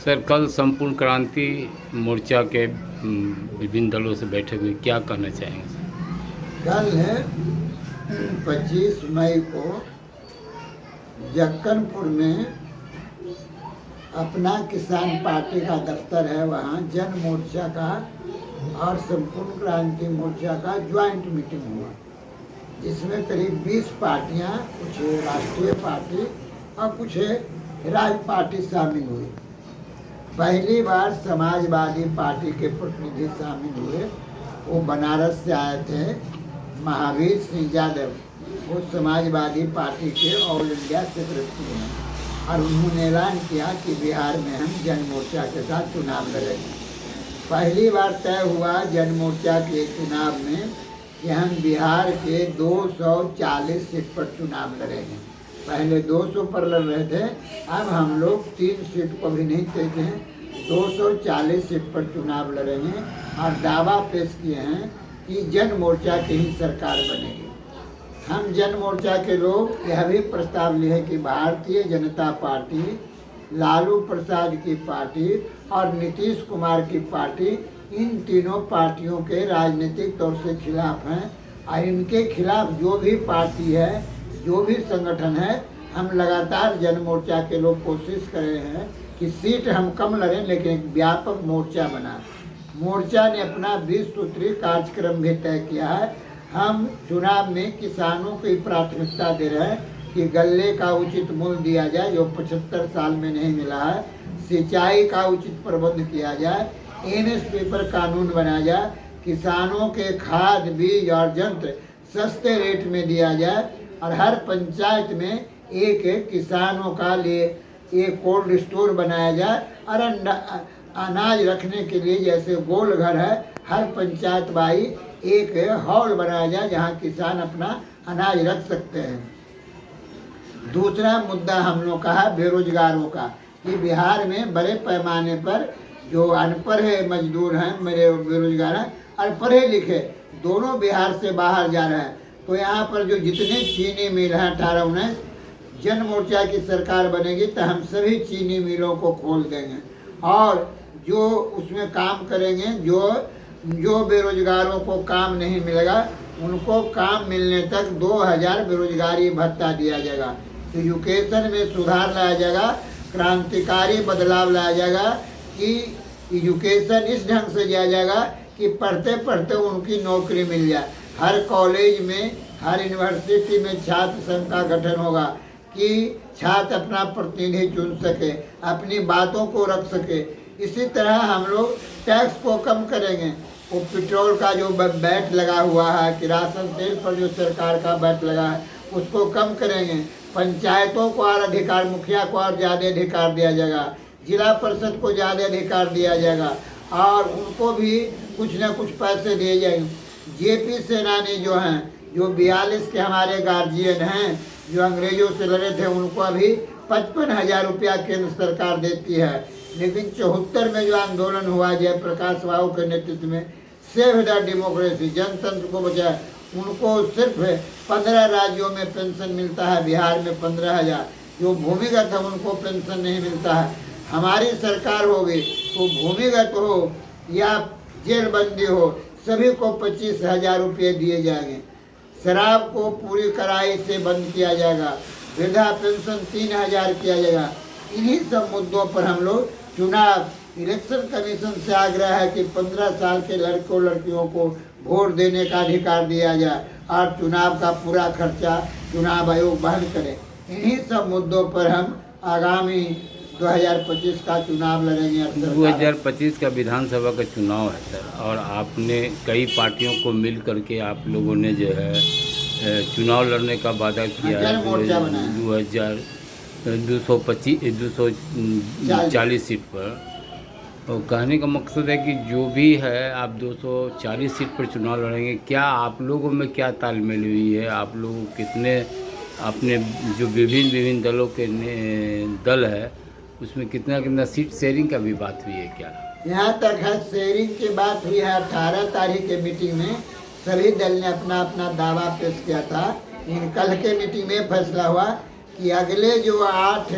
Sir, कल संपूर्ण क्रांति मोर्चा के विभिन्न दलों से बैठक हुई, क्या कहना चाहेंगे सर? कल है 25 मई को जक्कनपुर में अपना किसान पार्टी का दफ्तर है, वहाँ जन मोर्चा का और संपूर्ण क्रांति मोर्चा का ज्वाइंट मीटिंग हुआ, जिसमें करीब 20 पार्टियाँ, कुछ राष्ट्रीय पार्टी और कुछ राज्य पार्टी शामिल हुई। पहली बार समाजवादी पार्टी के प्रतिनिधि शामिल हुए। वो बनारस से आए थे, महावीर सिंह यादव, वो समाजवादी पार्टी के ऑल इंडिया सेक्रेटरी हैं, और उन्होंने ऐलान किया कि बिहार में हम जन मोर्चा के साथ चुनाव लड़ेंगे। पहली बार तय हुआ जन मोर्चा के चुनाव में कि हम बिहार के 240 सीट पर चुनाव लड़ेंगे। पहले 200 पर लड़ रहे थे, अब हम लोग 3 सीट को भी नहीं देते हैं, 240 सीट पर चुनाव लड़ेंगे। और दावा पेश किए हैं कि जन मोर्चा की ही सरकार बनेगी। हम जन मोर्चा के लोग यह भी प्रस्ताव लिए हैं कि भारतीय जनता पार्टी, लालू प्रसाद की पार्टी और नीतीश कुमार की पार्टी, इन तीनों पार्टियों के राजनीतिक तौर से खिलाफ हैं, और इनके खिलाफ जो भी पार्टी है, जो भी संगठन है, हम लगातार जन मोर्चा के लोग कोशिश कर रहे हैं कि सीट हम कम लड़ें, लेकिन एक व्यापक मोर्चा बना। मोर्चा ने अपना 20 सूत्रीय कार्यक्रम भी तय किया है। हम चुनाव में किसानों की प्राथमिकता दे रहे हैं कि गल्ले का उचित मूल्य दिया जाए, जो 75 साल में नहीं मिला है, सिंचाई का उचित प्रबंध किया जाए, NSP पर कानून बनाया जाए, किसानों के खाद, बीज और यंत्र सस्ते रेट में दिया जाए, और हर पंचायत में एक किसानों का लिए एक कोल्ड स्टोर बनाया जाए, और अनाज रखने के लिए जैसे गोल घर है, हर पंचायत बाई एक हॉल बनाया जाए जहां किसान अपना अनाज रख सकते हैं। दूसरा मुद्दा हम लोग का है बेरोजगारों का, कि बिहार में बड़े पैमाने पर जो अनपढ़ मजदूर हैं, मेरे बेरोजगार हैं, और पढ़े लिखे दोनों बिहार से बाहर जा रहे हैं। तो यहाँ पर जो जितने चीनी मिल हैं 18-19, जन मोर्चा की सरकार बनेगी तो हम सभी चीनी मिलों को खोल देंगे, और जो उसमें काम करेंगे, जो बेरोजगारों को काम नहीं मिलेगा, उनको काम मिलने तक 2000 बेरोजगारी भत्ता दिया जाएगा। एजुकेशन में सुधार लाया जाएगा, क्रांतिकारी बदलाव लाया जाएगा कि एजुकेशन इस ढंग से दिया जाएगा कि पढ़ते पढ़ते उनकी नौकरी मिल जाए। हर कॉलेज में, हर यूनिवर्सिटी में छात्र संघ का गठन होगा कि छात्र अपना प्रतिनिधि चुन सके, अपनी बातों को रख सके। इसी तरह हम लोग टैक्स को कम करेंगे। वो पेट्रोल का जो वैट लगा हुआ है, किरासन तेल पर जो सरकार का वैट लगा है, उसको कम करेंगे। पंचायतों को और अधिकार, मुखिया को और ज़्यादा अधिकार दिया जाएगा, जिला परिषद को ज़्यादा अधिकार दिया जाएगा, और उनको भी कुछ न कुछ पैसे दिए जाएंगे। JP सेनानी जो हैं, जो 42 के हमारे गार्जियन हैं, जो अंग्रेजों से लड़े थे, उनको अभी 55,000 रुपया केंद्र सरकार देती है। लेकिन 74 में जो आंदोलन हुआ जयप्रकाश राव के नेतृत्व में, सेव द डेमोक्रेसी, जनतंत्र को बचाए, उनको सिर्फ 15 राज्यों में पेंशन मिलता है, बिहार में 15,000। जो भूमिगत है उनको पेंशन नहीं मिलता है। हमारी सरकार होगी तो भूमिगत हो या जेलबंदी हो, सभी को 25,000 रुपये दिए जाएंगे। शराब को पूरी कड़ाई से बंद किया जाएगा, वृद्धा पेंशन 3,000 किया जाएगा। इन्हीं सब मुद्दों पर हम लोग चुनाव, इलेक्शन कमीशन से आग्रह है कि 15 साल के लड़कों लड़कियों को वोट देने का अधिकार दिया जाए, और चुनाव का पूरा खर्चा चुनाव आयोग वहन करे। इन्हीं सब मुद्दों पर हम आगामी 2025 का चुनाव लड़ेंगे। 2025 का विधानसभा का चुनाव है सर, और आपने कई पार्टियों को मिल करके आप लोगों ने जो है चुनाव लड़ने का वादा किया है। 240 सीट पर, और कहने का मकसद है कि जो भी है आप 240 सीट पर चुनाव लड़ेंगे। क्या आप लोगों में क्या तालमेल हुई है? आप लोग कितने, अपने जो विभिन्न दलों के दल है, उसमें कितना सीट शेयरिंग का भी बात हुई है क्या? यहाँ तक है शेयरिंग की बात हुई है। 18 तारीख के मीटिंग में सभी दल ने अपना अपना दावा पेश किया था। कल के मीटिंग में फैसला हुआ कि अगले जो 8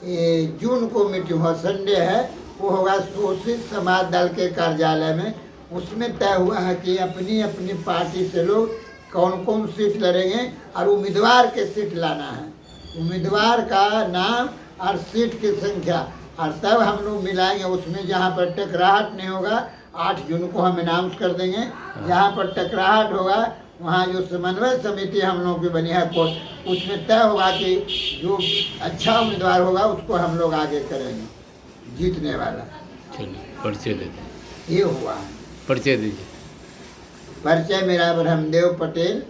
ये जून को मीटिंग हो, संडे है, वो होगा शोषित समाज दल के कार्यालय में। उसमें तय हुआ है कि अपनी अपनी पार्टी से लोग कौन कौन सीट लड़ेंगे और उम्मीदवार के सीट लाना है, उम्मीदवार का नाम और सीट की संख्या, और तब हम लोग मिलाएंगे। उसमें जहाँ पर टकराहट नहीं होगा 8 जून को हम अनाउंस कर देंगे। जहाँ पर टकराहट होगा वहाँ जो समन्वय समिति हम लोगों की बनी है कोर्ट, उसमें तय होगा कि जो अच्छा उम्मीदवार होगा उसको हम लोग आगे करेंगे, जीतने वाला। चलिए परिचय दे दें, ये हुआ है। परिचय दीजिए। परिचय मेरा ब्रह्मदेव पटेल,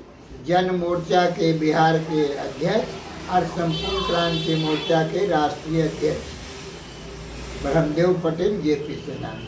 जन मोर्चा के बिहार के अध्यक्ष और संपूर्ण क्रांति मोर्चा के राष्ट्रीय अध्यक्ष, ब्रह्मदेव पटेल, जेपी से नाम।